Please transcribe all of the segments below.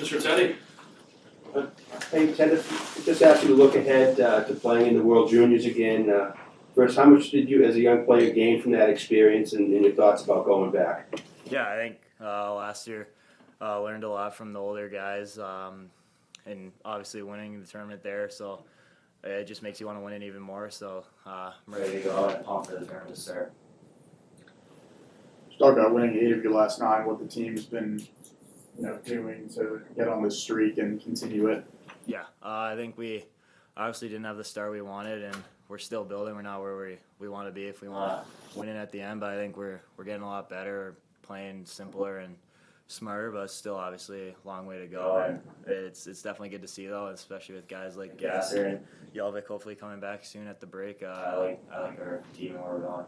Mr. Teddy? Hey, Ted, just ask you to look ahead to playing in the World Juniors again. First, how much did you, as a young player, gain from that experience, and your thoughts about going back? Yeah, I think last year learned a lot from the older guys, and obviously winning the tournament there. So it just makes you want to win it even more. So I'm ready to go and pumped for the tournament to start. Talk about winning 8 of your last 9. What the team's been, doing to get on this streak and continue it. Yeah, I think we obviously didn't have the start we wanted, and we're still building. We're not where we want to be if we want to win it at the end. But I think we're getting a lot better, playing simpler and smarter, but still obviously a long way to go. And it's definitely good to see though, especially with guys like Gasser and Jelvik hopefully coming back soon at the break. I like our team where we're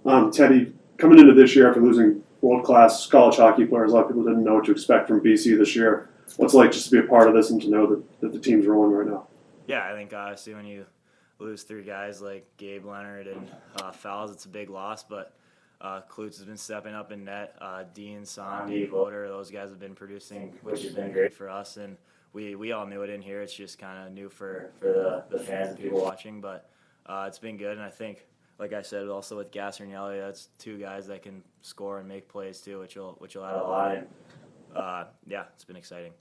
going. Teddy, coming into this year after losing world-class college hockey players, a lot of people didn't know what to expect from BC this year. What's it like just to be a part of this and to know that the team's rolling right now? Yeah, I think obviously when you lose 3 guys like Gabe Leonard and Fowles, it's a big loss, but Klutz has been stepping up in net. Dean, Sandy, Voter, those guys have been producing, which has been great for us, and we all knew it in here. It's just kind of new for the fans and people watching, but it's been good, and I think, like I said, also with Gasser and Yelly, that's 2 guys that can score and make plays too, which will add a lot. And yeah, it's been exciting.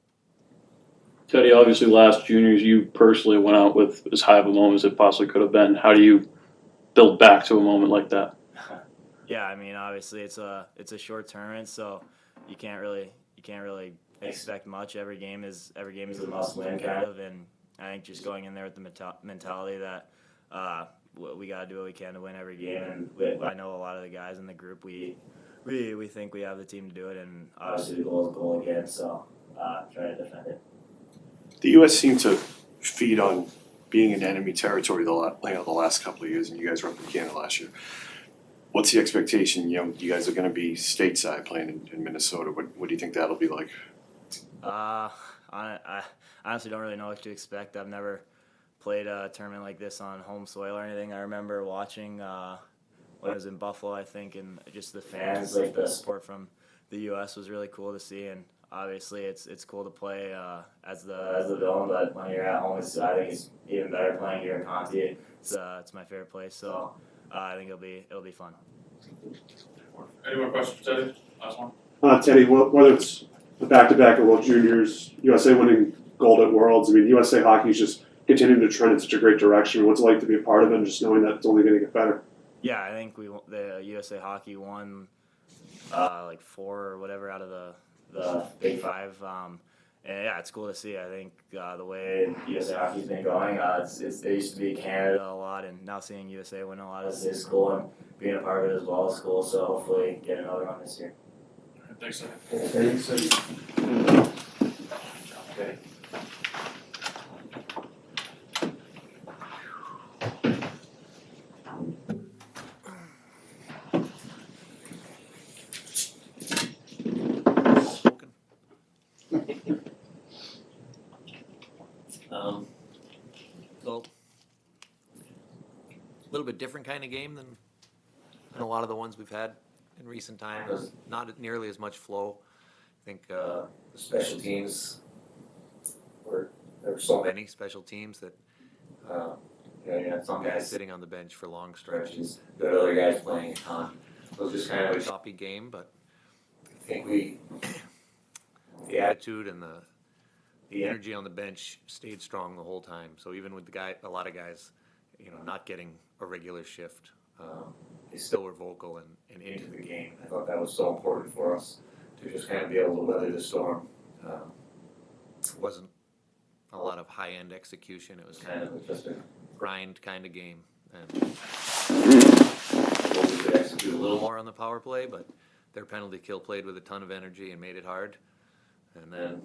Teddy, obviously last juniors you personally went out with as high of a moment as it possibly could have been. How do you build back to a moment like that? Yeah, I mean obviously it's a short tournament, so you can't really expect much. Every game is a must win kind of, and I think just going in there with the mentality that we got to do what we can to win every game. And I know a lot of the guys in the group, we think we have the team to do it, and obviously the goal is a goal again, so try to defend it. The U.S. seemed to feed on being in enemy territory the last couple of years, and you guys were up in Canada last year. What's the expectation? You guys are going to be stateside playing in Minnesota. What do you think that'll be like? I honestly don't really know what to expect. I've never played a tournament like this on home soil or anything. I remember watching when I was in Buffalo, I think, and just the fans, like the support from the U.S. was really cool to see. And obviously, it's cool to play as the Dome, but when you're at home, I think it's even better playing here in Conti. It's my favorite place, so I think it'll be fun. Any more questions for Teddy? Last one. Teddy, whether it's the back-to-back at World Juniors, USA winning gold at Worlds, I mean, USA hockey is just continuing to trend in such a great direction. What's it like to be a part of it and just knowing that it's only going to get better? Yeah, I think the USA hockey won like 4 or whatever out of the Big 5. And yeah, it's cool to see. I think the way USA hockey's been going, it used to be Canada a lot, and now seeing USA win a lot is cool, and being a part of it as well is cool. So hopefully get another one this year. Thanks, sir. Okay. So, a little bit different kind of game than a lot of the ones we've had in recent times. There's not nearly as much flow. I think the special teams there were so many special teams that you had some guys sitting on the bench for long stretches, the other guys playing a ton. It was just kind of a choppy game, but I think the attitude and the energy on the bench stayed strong the whole time. So even with a lot of guys, not getting a regular shift, they still were vocal and into the game. I thought that was so important for us to just kind of be able to weather the storm. It wasn't a lot of high-end execution. It was kind of just a grind kind of game. And we could execute a little more on the power play, but their penalty kill played with a ton of energy and made it hard. And then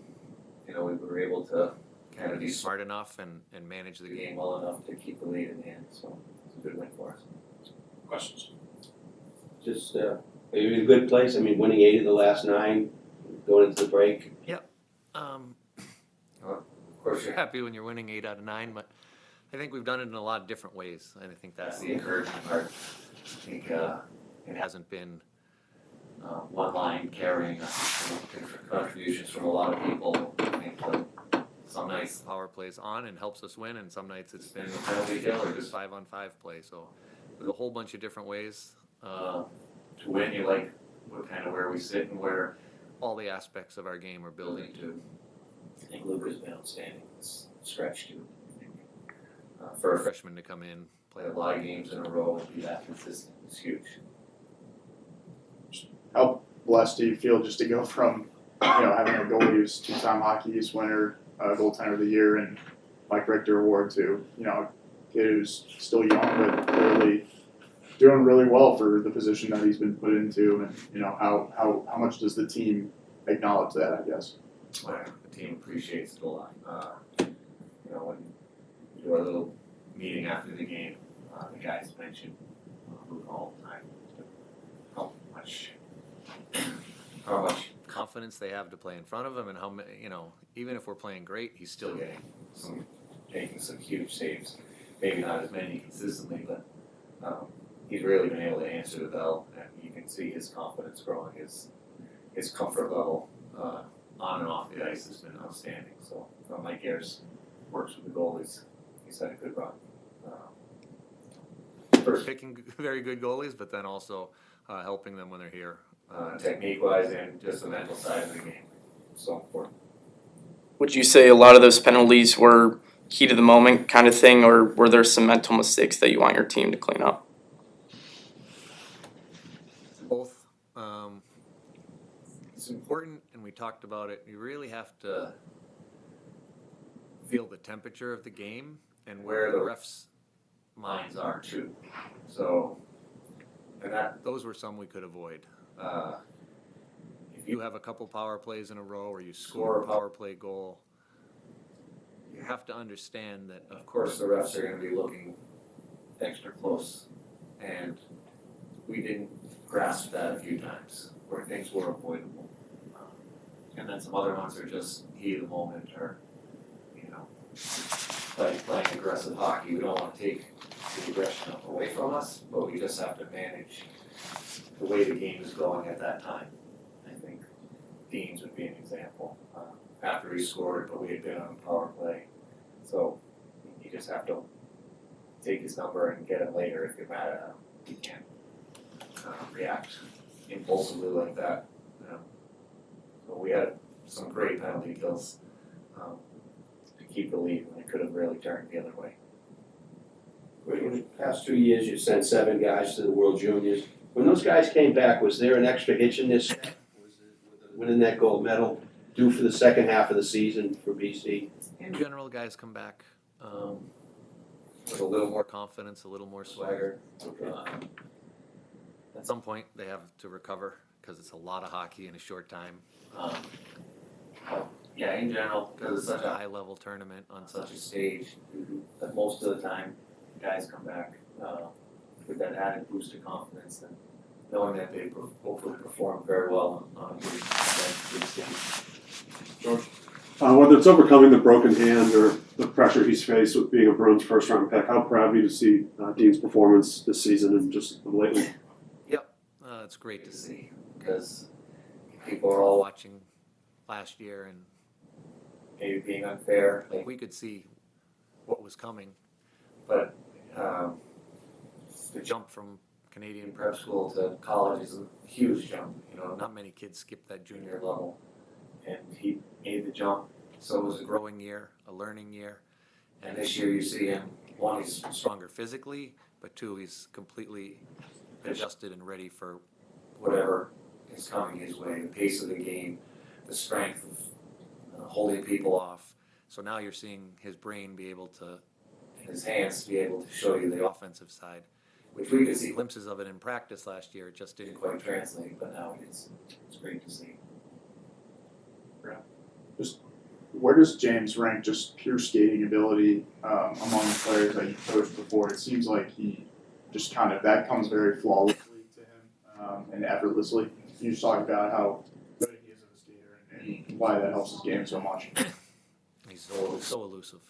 we were able to kind of be smart enough and manage the game well enough to keep the lead in hand. So it's a good win for us. Questions? Just, are you in a good place? I mean, winning 8 of the last 9, going into the break. Yep. Of course, you're happy when you're winning 8 out of 9, but I think we've done it in a lot of different ways, and I think that's the encouraging part. I think it hasn't been one line carrying us, different contributions from a lot of people. I think some nights power plays on and helps us win, and some nights it's been a penalty kill or just 5-on-5 play. So there's a whole bunch of different ways to win. You like what kind of where we sit and where all the aspects of our game are building to. I think Luca's been outstanding this stretch too. For a freshman to come in, play a lot of games in a row and be that consistent is huge. How blessed do you feel just to go from, having a goalie who's two-time Hockey East winner, goaltender of the year, and Mike Richter award to, a kid who's still young but clearly doing really well for the position that he's been put into, and how much does the team acknowledge that, I guess? Well, the team appreciates it a lot. When we do our little meeting after the game, the guys mention Luke all the time how much confidence they have to play in front of him, and how even if we're playing great, he's still making some huge saves. Maybe not as many consistently, but he's really been able to answer the bell, and you can see his confidence growing. His comfort level on and off the ice has been outstanding. So Mike Ayers works with the goalies. He's had a good run. First picking very good goalies, but then also helping them when they're here. Technique-wise and just the mental side of the game. So important. Would you say a lot of those penalties were heat of the moment kind of thing, or were there some mental mistakes that you want your team to clean up? Both. It's important, and we talked about it. You really have to feel the temperature of the game and where the refs' minds are too. So, and those were some we could avoid. If you have a couple power plays in a row, or you score a power play goal, you have to understand that, of course, the refs are going to be looking extra close, and we didn't grasp that a few times where things were avoidable. And then some other ones are just heat of the moment, or playing aggressive hockey. We don't want to take the aggression away from us, but we just have to manage the way the game is going at that time. I think Dean's would be an example. After he scored, but we had been on power play, so you just have to take his number and get it later if you're mad at him. You can't react impulsively like that. So we had some great penalty kills to keep the lead when it could have really turned the other way. In the past 2 years, you sent 7 guys to the World Juniors. When those guys came back, was there an extra hitch in this? Was winning that gold medal due for the second half of the season for BC? In general, guys come back with a little more confidence, a little more swagger. At some point, they have to recover because it's a lot of hockey in a short time. Yeah, in general, because it's such a high-level tournament on such a stage, that most of the time, guys come back with that added boost of confidence and knowing that they hopefully perform very well on a big stage. George? Whether it's overcoming the broken hand or the pressure he's faced with being a Bruins first-round pick, how proud are you to see Dean's performance this season and just lately? Yep, it's great to see because people are all watching last year and maybe being unfair. Like, we could see what was coming, but the jump from Canadian prep school to college is a huge jump. Not many kids skip that junior level, and he made the jump. So it was a growing year, a learning year, and this year you see him, one, he's stronger physically, but two, he's completely adjusted and ready for whatever is coming his way, the pace of the game, the strength of holding people off. So now you're seeing his brain be able to, and his hands be able to show you the offensive side, which we could see glimpses of it in practice last year. It just didn't quite translate, but now it's great to see. Where does James rank just pure skating ability among the players that you've coached before? It seems like he just that comes very flawlessly to him and effortlessly. You just talk about how good he is as a skater and why that helps his game so much. He's so elusive.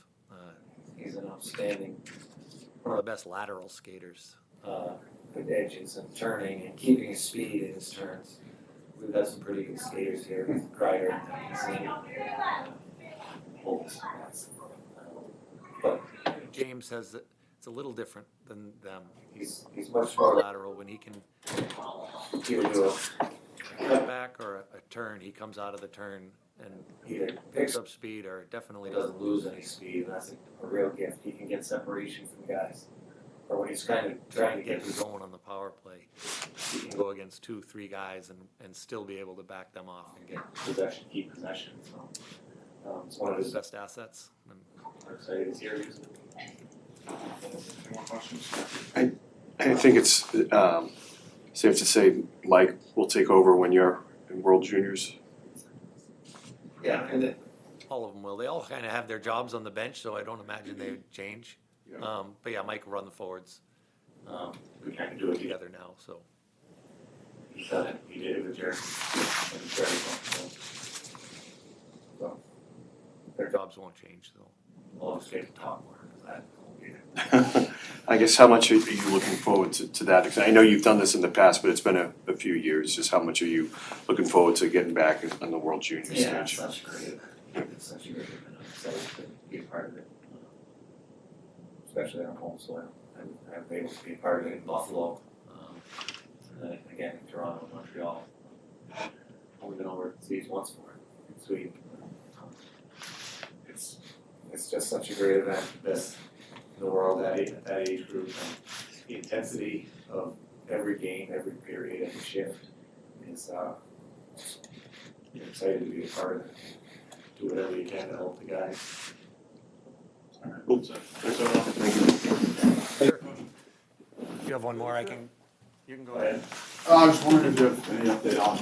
He's an outstanding, One of the best lateral skaters. good edges and turning and keeping his speed in his turns. we've got some pretty good skaters here, Kreider, and Holtz. But James has, it's a little different than them. He's much more lateral when he can either do a cutback or a turn. He comes out of the turn and either picks up speed or definitely doesn't lose any speed. And that's a real gift. He can get separation from guys. Or when he's kind of trying to get his own on the power play, he can go against 2-3 guys and still be able to back them off and get possession, keep possession. So it's one of his best assets. And we're excited he's here using it. Any more questions? I think it's safe to say Mike will take over when you're in World Juniors. Yeah, and all of them will. They all kind of have their jobs on the bench, so I don't imagine they would change. Yeah. But yeah, Mike will run the forwards. We kind of do it together now, so. He's done it. He did it with Jerry. And Jerry won't, so their jobs won't change, so we'll just get to talk more because that won't be there. I guess how much are you looking forward to that? 'Cause I know you've done this in the past, but it's been a few years. Just how much are you looking forward to getting back on the World Junior Yeah, it's stage? such a great event. It's such a great event. I'm excited to be a part of it. Especially on home soil. I'm able to be a part of it in Buffalo. And then again in Toronto and Montreal. Only been overseas once for it in Sweden. It's just such a great event. Best in the world at that age group. And the intensity of every game, every period, every shift is you're excited to be a part of it. Do whatever you can to help the guys. Alright, so, thanks everyone. Sure. If you have one more, you can go ahead. I was wondering if you have any update on